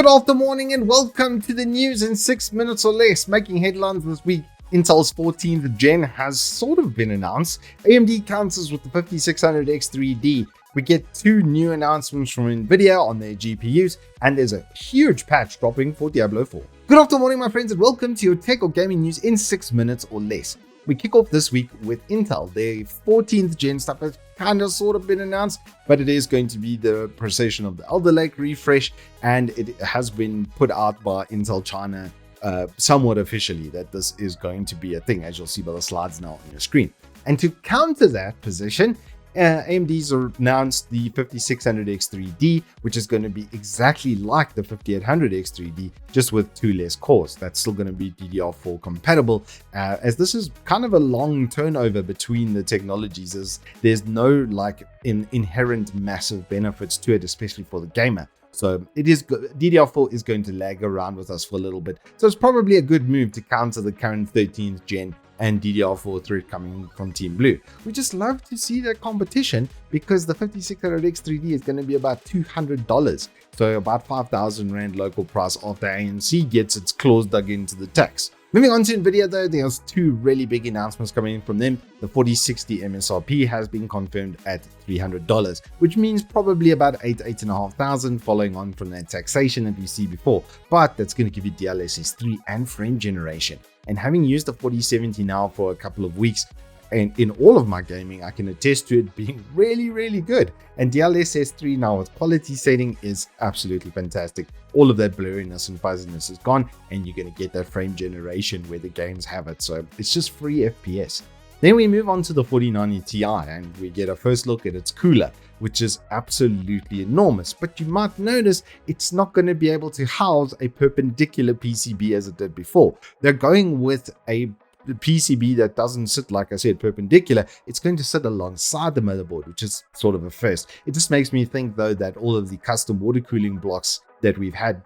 Good after morning and welcome to the news in 6 minutes or less. Making headlines this week, Intel's 14th gen has sort of been announced. AMD counters with the 5600X3D. We get two new announcements from Nvidia on their GPUs, and there's a huge patch dropping for Diablo IV. Good after morning, my friends, and welcome to your tech or gaming news in 6 minutes or less. We kick off this week with Intel. Their 14th gen stuff has kind of sort of been announced, but it is going to be the precision of the Alder Lake refresh, and it has been put out by Intel China somewhat officially that this is going to be a thing, as you'll see by the slides now on your screen. And to counter that position, AMD's announced the 5600X3D, which is going to be exactly like the 5800X3D, just with 2 less cores. That's still going to be DDR4 compatible, as this is kind of a long turnover between the technologies, as there's no inherent massive benefits to it, especially for the gamer. So it is DDR4 is going to lag around with us for a little bit. So it's probably a good move to counter the current 13th gen and DDR4 threat coming from Team Blue. We just love to see that competition, because the 5600X3D is going to be about $200. So about 5,000 Rand local price after ANC gets its claws dug into the tax. Moving on to Nvidia though, there's two really big announcements coming in from them. The 4060 MSRP has been confirmed at $300, which means probably about $8,500 following on from that taxation that we see before. But that's going to give you DLSS 3 and frame generation. And having used the 4070 now for a couple of weeks, and in all of my gaming, I can attest to it being really, really good. And DLSS 3 now with quality setting is absolutely fantastic. All of that blurriness and fuzziness is gone, and you're going to get that frame generation where the games have it. So it's just free FPS. Then we move on to the 4090 Ti, and we get a first look at its cooler, which is absolutely enormous. But you might notice it's not going to be able to house a perpendicular PCB as it did before. They're going with a PCB that doesn't sit, like I said, perpendicular. It's going to sit alongside the motherboard, which is sort of a first. It just makes me think though that all of the custom water cooling blocks that we've had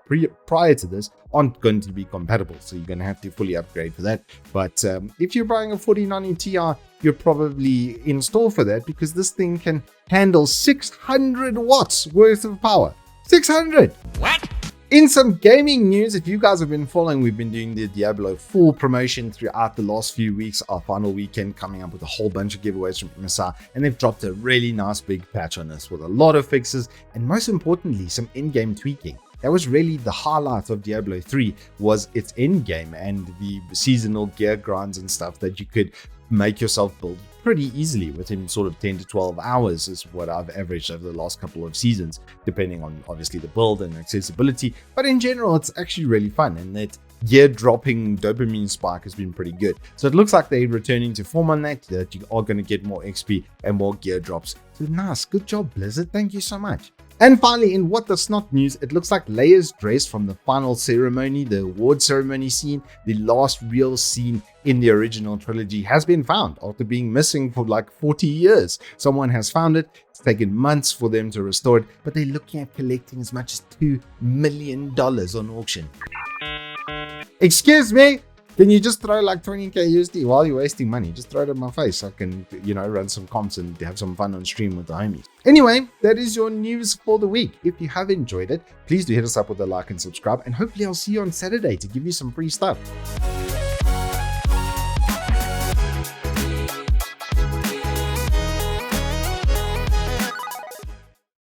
prior to this aren't going to be compatible, so you're going to have to fully upgrade for that. But if you're buying a 4090 Ti, you're probably in store for that, because this thing can handle 600 watts worth of power. 600! What? In some gaming news, if you guys have been following, we've been doing the Diablo IV promotion throughout the last few weeks. Our final weekend coming up with a whole bunch of giveaways from MSI, and they've dropped a really nice big patch on us with a lot of fixes, and most importantly, some in-game tweaking. That was really the highlight of Diablo 3, was its in-game and the seasonal gear grinds and stuff that you could make yourself build pretty easily within sort of 10 to 12 hours is what I've averaged over the last couple of seasons, depending on obviously the build and accessibility. But in general, it's actually really fun, and that gear dropping dopamine spike has been pretty good. So it looks like they're returning to form on that you are going to get more XP and more gear drops. So nice, good job Blizzard, thank you so much. And finally, in What the Snot news, it looks like Leia's dress from the final ceremony, the award ceremony scene, the last real scene in the original trilogy, has been found after being missing for like 40 years. Someone has found it. It's taken months for them to restore it, but they're looking at collecting as much as $2 million on auction. Excuse me? Can you just throw like 20k USD while you're wasting money? Just throw it in my face so I can, run some comps and have some fun on stream with the homies. Anyway, that is your news for the week. If you have enjoyed it, please do hit us up with a like and subscribe, and hopefully I'll see you on Saturday to give you some free stuff.